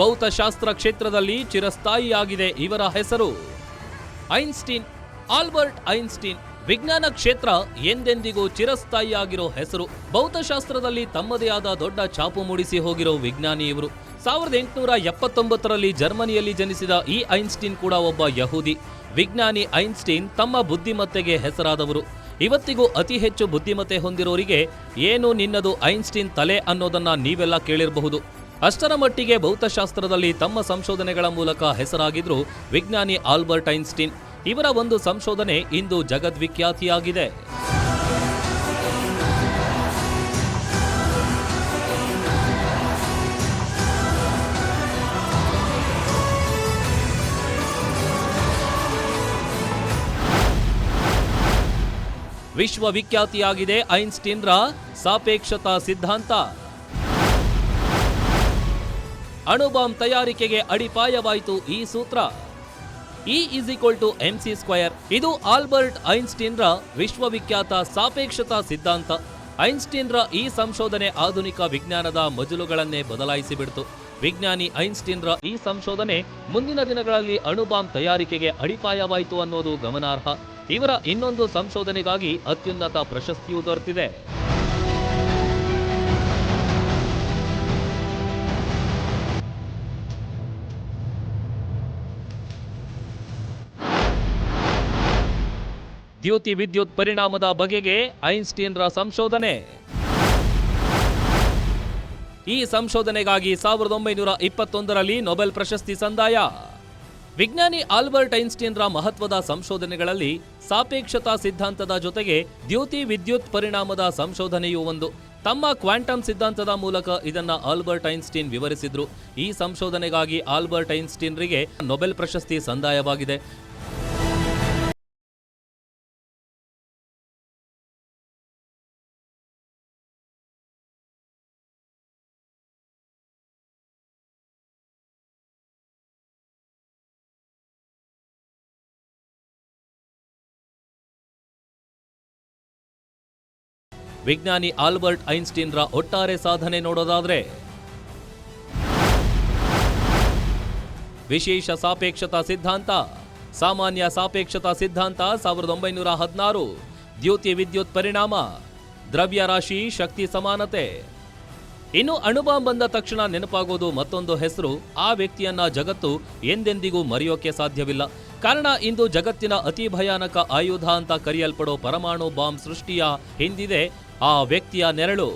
ಭೌತಶಾಸ್ತ್ರ ಕ್ಷೇತ್ರದಲ್ಲಿ ಚಿರಸ್ಥಾಯಿಯಾಗಿದೆ ಇವರ ಹೆಸರು. Einstein, Albert Einstein. ವಿಜ್ಞಾನ ಕ್ಷೇತ್ರ ಎಂದೆಂದಿಗೂ ಚಿರಸ್ಥಾಯಿಯಾಗಿರೋ ಹೆಸರು. ಭೌತಶಾಸ್ತ್ರದಲ್ಲಿ ತಮ್ಮದೇ ಆದ ದೊಡ್ಡ ಛಾಪು ಮೂಡಿಸಿ ಹೋಗಿರೋ ವಿಜ್ಞಾನಿ ಇವರು. 1879ರಲ್ಲಿ ಜರ್ಮನಿಯಲ್ಲಿ ಜನಿಸಿದ ಈ ಐನ್ಸ್ಟೀನ್ ಕೂಡ ಒಬ್ಬ ಯಹೂದಿ. ವಿಜ್ಞಾನಿ ಐನ್ಸ್ಟೀನ್ ತಮ್ಮ ಬುದ್ಧಿಮತ್ತೆಗೆ ಹೆಸರಾದವರು. ಇವತ್ತಿಗೂ ಅತಿ ಹೆಚ್ಚು ಬುದ್ಧಿಮತ್ತೆ ಹೊಂದಿರೋರಿಗೆ ಏನು ನಿನ್ನದು ಐನ್ಸ್ಟೀನ್ ತಲೆ ಅನ್ನೋದನ್ನ ನೀವೆಲ್ಲ ಕೇಳಿರಬಹುದು. ಅಷ್ಟರ ಮಟ್ಟಿಗೆ ಭೌತಶಾಸ್ತ್ರದಲ್ಲಿ ತಮ್ಮ ಸಂಶೋಧನೆಗಳ ಮೂಲಕ ಹೆಸರಾಗಿದ್ರು ವಿಜ್ಞಾನಿ ಆಲ್ಬರ್ಟ್ ಐನ್ಸ್ಟೀನ್. ಇವರ ಒಂದು ಸಂಶೋಧನೆ ಇಂದು ಜಗದ್ವಿಖ್ಯಾತಿಯಾಗಿದೆ. ವಿಶ್ವವಿಖ್ಯಾತಿಯಾಗಿದೆ ಐನ್ಸ್ಟೀನ್ರ ಸಾಪೇಕ್ಷತಾ ಸಿದ್ಧಾಂತ. ಅಣುಬಾಂಬ್ ತಯಾರಿಕೆಗೆ ಅಡಿಪಾಯವಾಯಿತು ಈ ಸೂತ್ರ. E=mc². ಇದು ಆಲ್ಬರ್ಟ್ ಐನ್ಸ್ಟೀನ್ರ ವಿಶ್ವವಿಖ್ಯಾತ ಸಾಪೇಕ್ಷತಾ ಸಿದ್ಧಾಂತ. ಐನ್ಸ್ಟೀನ್ರ ಈ ಸಂಶೋಧನೆ ಆಧುನಿಕ ವಿಜ್ಞಾನದ ಮಜಲುಗಳನ್ನೇ ಬದಲಾಯಿಸಿಬಿಡ್ತು. ವಿಜ್ಞಾನಿ ಐನ್ಸ್ಟೀನ್ರ ಈ ಸಂಶೋಧನೆ ಮುಂದಿನ ದಿನಗಳಲ್ಲಿ ಅಣುಬಾಂಬ್ ತಯಾರಿಕೆಗೆ ಅಡಿಪಾಯವಾಯಿತು ಅನ್ನೋದು ಗಮನಾರ್ಹ. ಇವರ ಇನ್ನೊಂದು ಸಂಶೋಧನೆಗಾಗಿ ಅತ್ಯುನ್ನತ ಪ್ರಶಸ್ತಿಯೂ ದೊರೆತಿದೆ. ದ್ಯುತಿ ವಿದ್ಯುತ್ ಪರಿಣಾಮದ ಬಗೆಗೆ ಐನ್ಸ್ಟೀನ್ರ ಸಂಶೋಧನೆ. ಈ ಸಂಶೋಧನೆಗಾಗಿ 1921ರಲ್ಲಿ ನೊಬೆಲ್ ಪ್ರಶಸ್ತಿ ಸಂದಾಯ. ವಿಜ್ಞಾನಿ ಆಲ್ಬರ್ಟ್ ಐನ್ಸ್ಟೀನ್ರ ಮಹತ್ವದ ಸಂಶೋಧನೆಗಳಲ್ಲಿ ಸಾಪೇಕ್ಷತಾ ಸಿದ್ಧಾಂತದ ಜೊತೆಗೆ ದ್ಯುತಿ ವಿದ್ಯುತ್ ಪರಿಣಾಮದ ಸಂಶೋಧನೆಯೂ ಒಂದು. ತಮ್ಮ ಕ್ವಾಂಟಮ್ ಸಿದ್ಧಾಂತದ ಮೂಲಕ ಇದನ್ನ ಆಲ್ಬರ್ಟ್ ಐನ್ಸ್ಟೀನ್ ವಿವರಿಸಿದ್ರು. ಈ ಸಂಶೋಧನೆಗಾಗಿ ಆಲ್ಬರ್ಟ್ ಐನ್ಸ್ಟೀನ್ರಿಗೆ ನೊಬೆಲ್ ಪ್ರಶಸ್ತಿ ಸಂದಾಯವಾಗಿದೆ. ವಿಜ್ಞಾನಿ ಆಲ್ಬರ್ಟ್ ಐನ್ಸ್ಟೀನ್ರ ಒಟ್ಟಾರೆ ಸಾಧನೆ ನೋಡೋದಾದ್ರೆ, ವಿಶೇಷ ಸಾಪೇಕ್ಷತಾ ಸಿದ್ಧಾಂತ, ಸಾಮಾನ್ಯ ಸಾಪೇಕ್ಷತಾ ಸಿದ್ಧಾಂತ 1916, ದ್ಯುತಿ ವಿದ್ಯುತ್ ಪರಿಣಾಮ, ದ್ರವ್ಯರಾಶಿ ಶಕ್ತಿ ಸಮಾನತೆ. ಇನ್ನು ಅಣುಬಾಂಬ್ ಬಂದ ತಕ್ಷಣ ನೆನಪಾಗೋದು ಮತ್ತೊಂದು ಹೆಸರು. ಆ ವ್ಯಕ್ತಿಯನ್ನ ಜಗತ್ತು ಎಂದೆಂದಿಗೂ ಮರೆಯೋಕೆ ಸಾಧ್ಯವಿಲ್ಲ. ಕಾರಣ ಇಂದು ಜಗತ್ತಿನ ಅತಿ ಭಯಾನಕ ಆಯುಧ ಅಂತ ಕರೆಯಲ್ಪಡೋ ಪರಮಾಣು ಬಾಂಬ್ ಸೃಷ್ಟಿಯ ಹಿಂದಿದೆ ಆ ವ್ಯಕ್ತಿಯ ನೆರಳು.